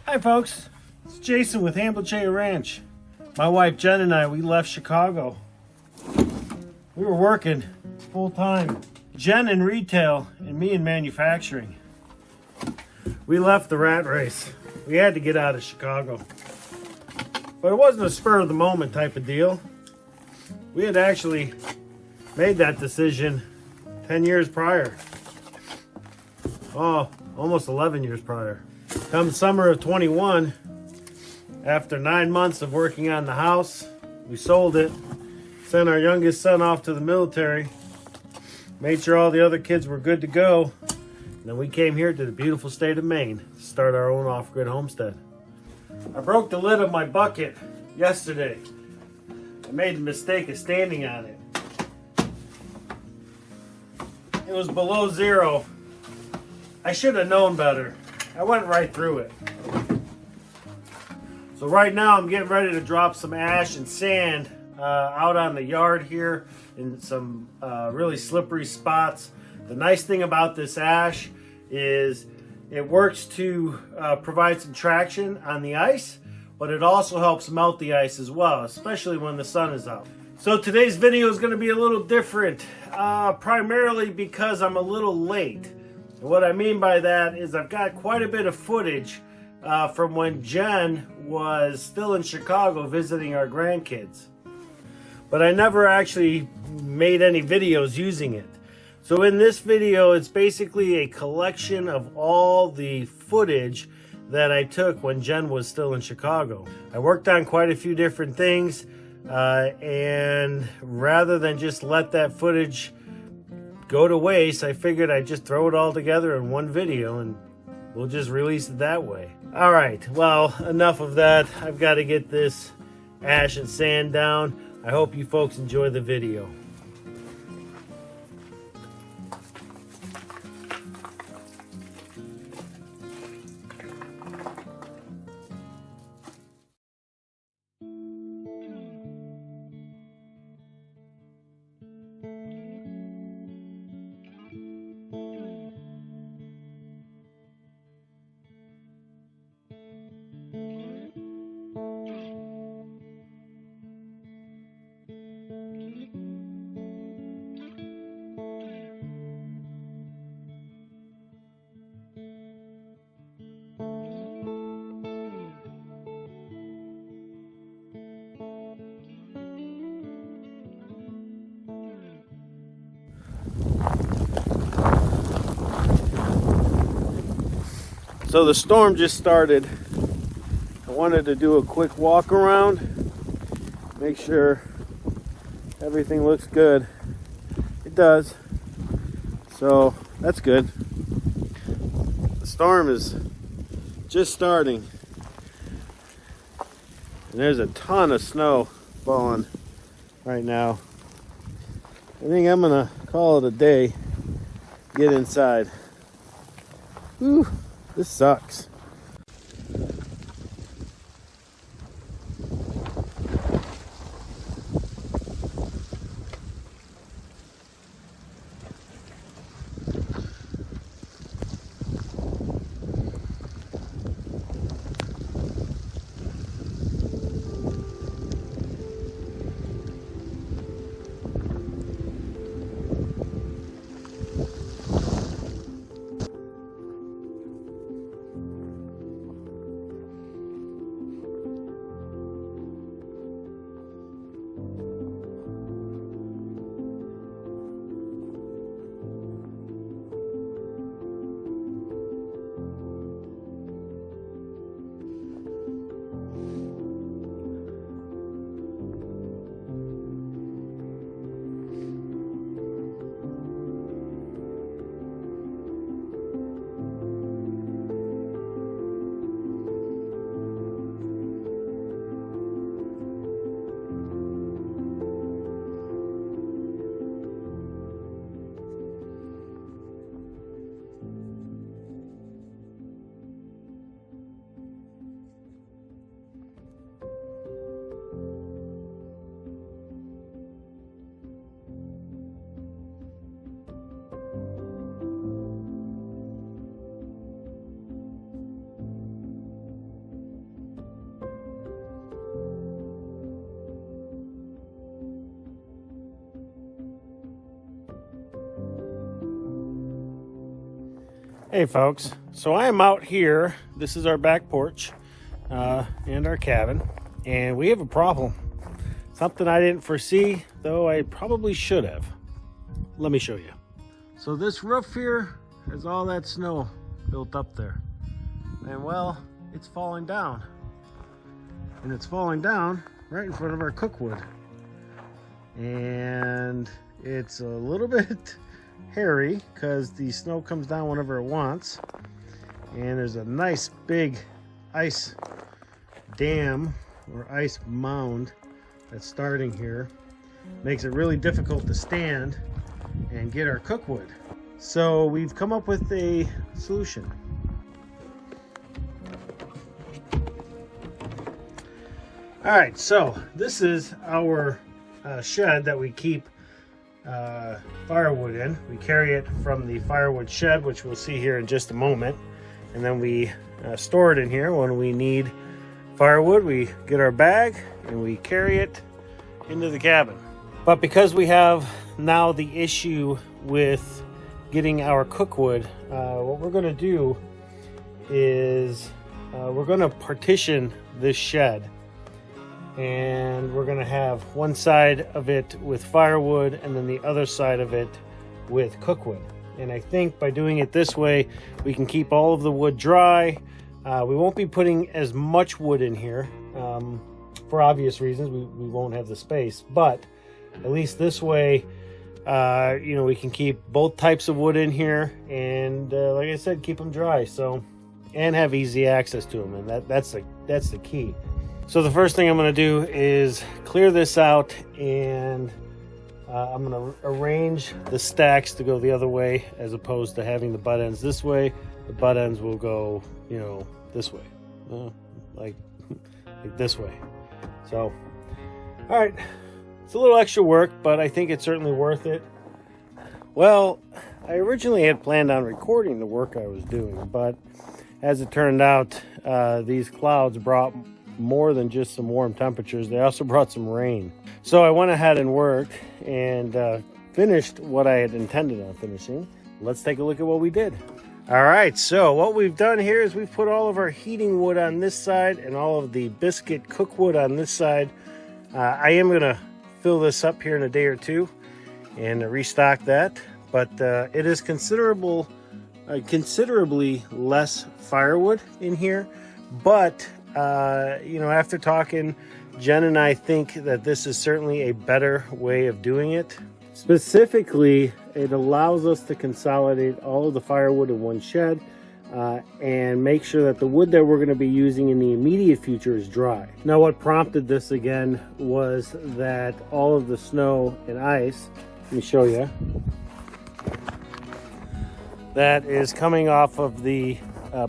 Hi folks, it's Jason with Hanbleceya Ranch. My wife Jen and I, we left Chicago. We were working full time. Jen in retail and me in manufacturing. We left the rat race. We had to get out of Chicago. But it wasn't a spur of the moment type of deal. We had actually made that decision 10 years prior. Oh, almost 11 years prior. Come summer of 21, after 9 months of working on the house, we sold it, sent our youngest son off to the military, made sure all the other kids were good to go, and then we came here to the beautiful state of Maine to start our own off-grid homestead. I broke the lid of my bucket yesterday. I made the mistake of standing on it. It was below zero. I should have known better. I went right through it. So right now I'm getting ready to drop some ash and sand out on the yard here in some really slippery spots. The nice thing about this ash is it works to provide some traction on the ice, but it also helps melt the ice as well, especially when the sun is out. So today's video is going to be a little different, primarily because I'm a little late. What I mean by that is I've got quite a bit of footage from when Jen was still in Chicago visiting our grandkids. But I never actually made any videos using it. So in this video, it's basically a collection of all the footage that I took when Jen was still in Chicago. I worked on quite a few different things, and rather than just let that footage go to waste, I figured I'd just throw it all together in one video and we'll just release it that way. All right, well, enough of that. I've got to get this ash and sand down. I hope you folks enjoy the video. So the storm just started. I wanted to do a quick walk around, make sure everything looks good. It does. So that's good. The storm is just starting. And there's a ton of snow falling right now. I think I'm gonna call it a day. Get inside. Whew. This sucks. Hey folks, so I am out here. This is our back porch and our cabin, and we have a problem. Something I didn't foresee, though I probably should have. Let me show you. So this roof here has all that snow built up there, and well, it's falling down, and it's falling down right in front of our cookwood, and it's a little bit hairy because the snow comes down whenever it wants, and there's a nice big ice dam or ice mound that's starting here. Makes it really difficult to stand and get our cookwood. So we've come up with a solution. All right, so this is our shed that we keep firewood in. We carry it from the firewood shed, which we'll see here in just a moment, and then we store it in here. When we need firewood, we get our bag and we carry it into the cabin. But because we have now the issue with getting our cookwood, what we're going to do is we're going to partition this shed, and we're going to have one side of it with firewood and then the other side of it with cookwood. And I think by doing it this way, we can keep all of the wood dry. We won't be putting as much wood in here for obvious reasons. We won't have the space, but at least this way, you know, we can keep both types of wood in here, and like I said, keep them dry, so, and have easy access to them, and that's the key. So the first thing I'm going to do is clear this out, and I'm going to arrange the stacks to go the other way, as opposed to having the butt ends this way. The butt ends will go, you know, this way, like this way. So, all right, it's a little extra work, but I think it's certainly worth it. Well, I originally had planned on recording the work I was doing, but as it turned out, these clouds brought more than just some warm temperatures. They also brought some rain. So I went ahead and worked and finished what I had intended on finishing. Let's take a look at what we did. All right, so what we've done here is we've put all of our heating wood on this side and all of the biscuit cookwood on this side. I am gonna fill this up here in a day or two and restock that, but it is considerably less firewood in here. But you know, after talking, Jen and I think that this is certainly a better way of doing it. Specifically, it allows us to consolidate all of the firewood in one shed and make sure that the wood that we're going to be using in the immediate future is dry. Now, what prompted this again was that all of the snow and ice, let me show you, that is coming off of the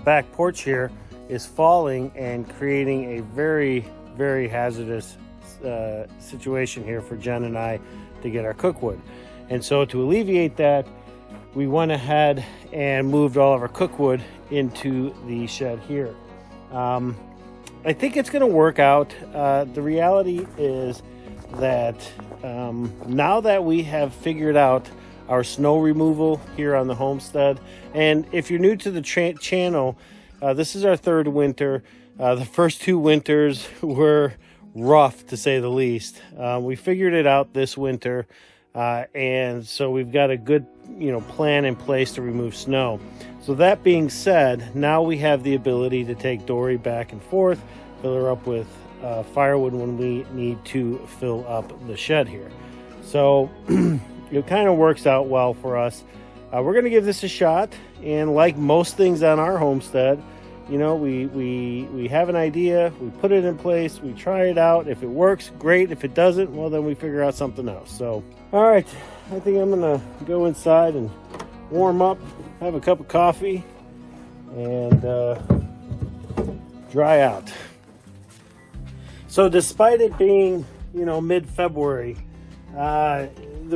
back porch here is falling and creating a very, very hazardous situation here for Jen and I to get our cookwood. And so to alleviate that, we went ahead and moved all of our cookwood into the shed here. I think it's going to work out. The reality is that now that we have figured out our snow removal here on the homestead, and if you're new to the channel, this is our third winter. The first two winters were rough, to say the least. We figured it out this winter, and so we've got a good, you know, plan in place to remove snow. So that being said, now we have the ability to take Dory back and forth, fill her up with firewood when we need to fill up the shed here. So it kind of works out well for us. We're going to give this a shot, and like most things on our homestead, you know, we have an idea, we put it in place, we try it out. If it works, great. If it doesn't, well, then we figure out something else. So, all right, I think I'm gonna go inside and warm up, have a cup of coffee, and dry out. So despite it being, you know, mid-February, the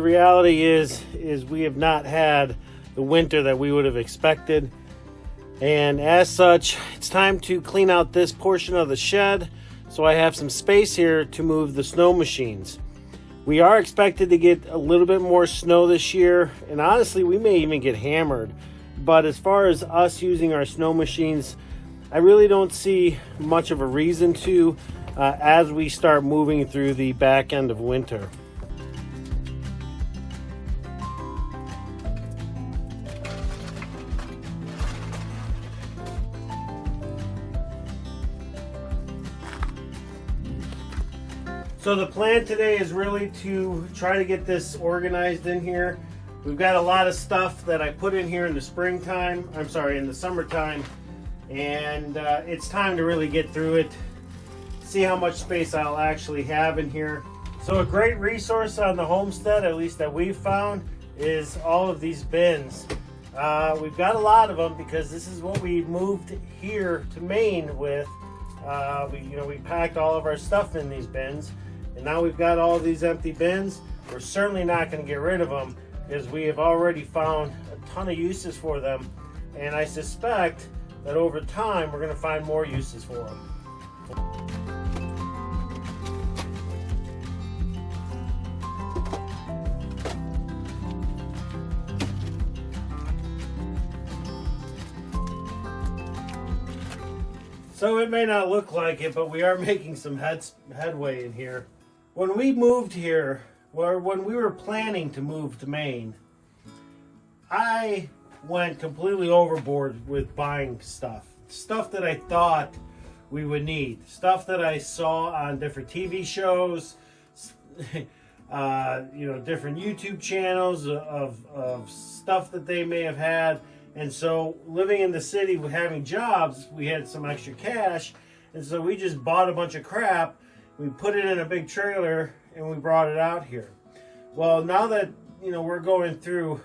reality is we have not had the winter that we would have expected. And as such, it's time to clean out this portion of the shed so I have some space here to move the snow machines. We are expected to get a little bit more snow this year, and honestly, we may even get hammered But as far as us using our snow machines, I really don't see much of a reason to as we start moving through the back end of winter. So the plan today is really to try to get this organized in here. We've got a lot of stuff that I put in here in the springtime, in the summertime, and it's time to really get through it, see how much space I'll actually have in here. So a great resource on the homestead, at least that we've found, is all of these bins. We've got a lot of them because this is what we moved here to Maine with. We packed all of our stuff in these bins. And now we've got all these empty bins. We're certainly not going to get rid of them because we have already found a ton of uses for them. And I suspect that over time we're going to find more uses for them. So it may not look like it, but we are making some headway in here. When we moved here, or when we were planning to move to Maine, I went completely overboard with buying stuff that I thought we would need, stuff that I saw on different TV shows, different YouTube channels of stuff that they may have had. And so living in the city with having jobs, we had some extra cash. And so we just bought a bunch of crap. We put it in a big trailer and we brought it out here. Well, now that, we're going through,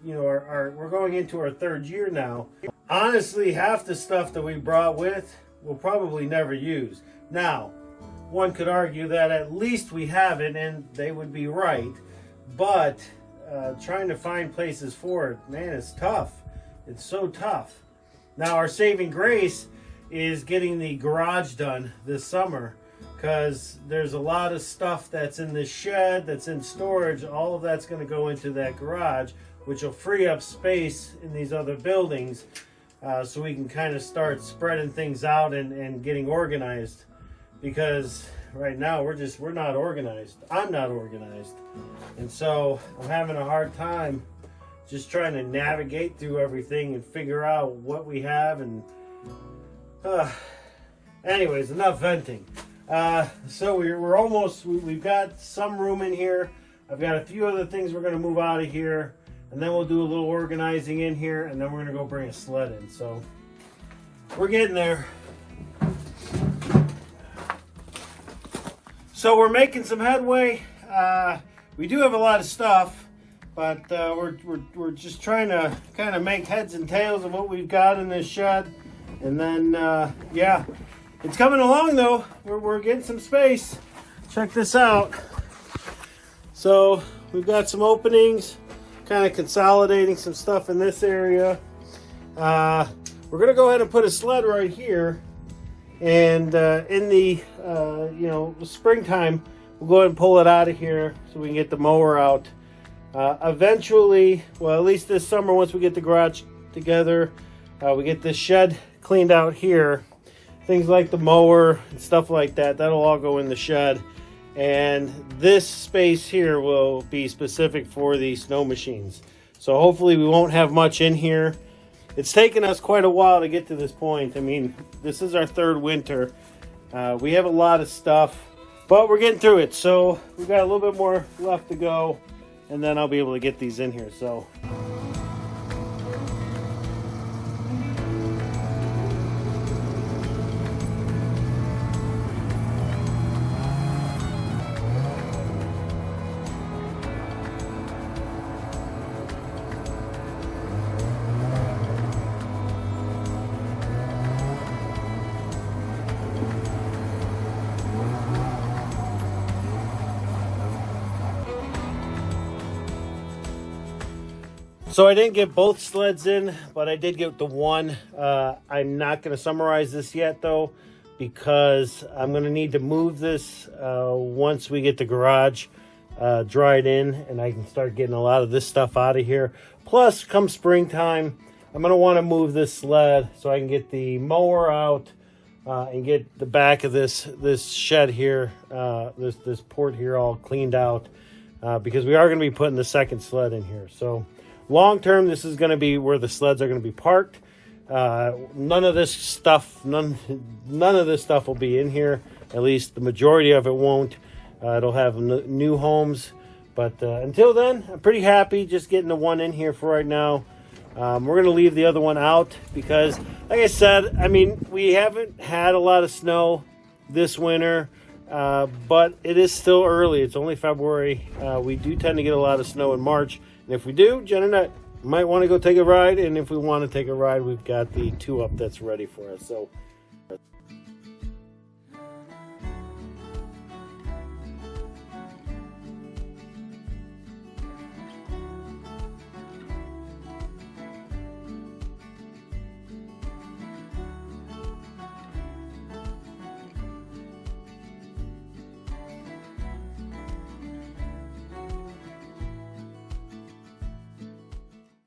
we're going into our third year now. Honestly, half the stuff that we brought with, we'll probably never use. Now, one could argue that at least we have it, and they would be right. But trying to find places for it, man, it's tough. It's so tough. Now, our saving grace is getting the garage done this summer, because there's a lot of stuff that's in this shed, that's in storage. All of that's going to go into that garage, which will free up space in these other buildings, so we can kind of start spreading things out and getting organized. Because right now we're not organized. I'm not organized, and so I'm having a hard time just trying to navigate through everything and figure out what we have. And anyways, enough venting. So we've got some room in here. I've got a few other things we're going to move out of here, and then we'll do a little organizing in here, and then we're going to go bring a sled in. So we're getting there. So we're making some headway. We do have a lot of stuff, but we're just trying to kind of make heads and tails of what we've got in this shed. And then, it's coming along though. We're getting some space. Check this out. So we've got some openings, kind of consolidating some stuff in this area. We're gonna go ahead and put a sled right here. And in the springtime, we'll go ahead and pull it out of here so we can get the mower out. Eventually, well, at least this summer, once we get the garage together, we get this shed cleaned out here. Things like the mower and stuff like that, that'll all go in the shed. And this space here will be specific for the snow machines. So hopefully we won't have much in here. It's taken us quite a while to get to this point. I mean, this is our third winter. We have a lot of stuff, but we're getting through it. So we've got a little bit more left to go, and then I'll be able to get these in here. So. So I didn't get both sleds in, but I did get the one. I'm not going to summarize this yet, though, because I'm going to need to move this once we get the garage dried in, and I can start getting a lot of this stuff out of here. Plus, come springtime, I'm going to want to move this sled so I can get the mower out and get the back of this shed here, this port here all cleaned out, because we are going to be putting the second sled in here. So long term, this is going to be where the sleds are going to be parked. None of this stuff will be in here. At least the majority of it won't. It'll have new homes, but until then, I'm pretty happy just getting the one in here for right now. We're going to leave the other one out because, like I said, I mean, we haven't had a lot of snow this winter, but it is still early. It's only February. We do tend to get a lot of snow in March, and if we do, Jen and I might want to go take a ride, and if we want to take a ride, we've got the 2-Up that's ready for us. So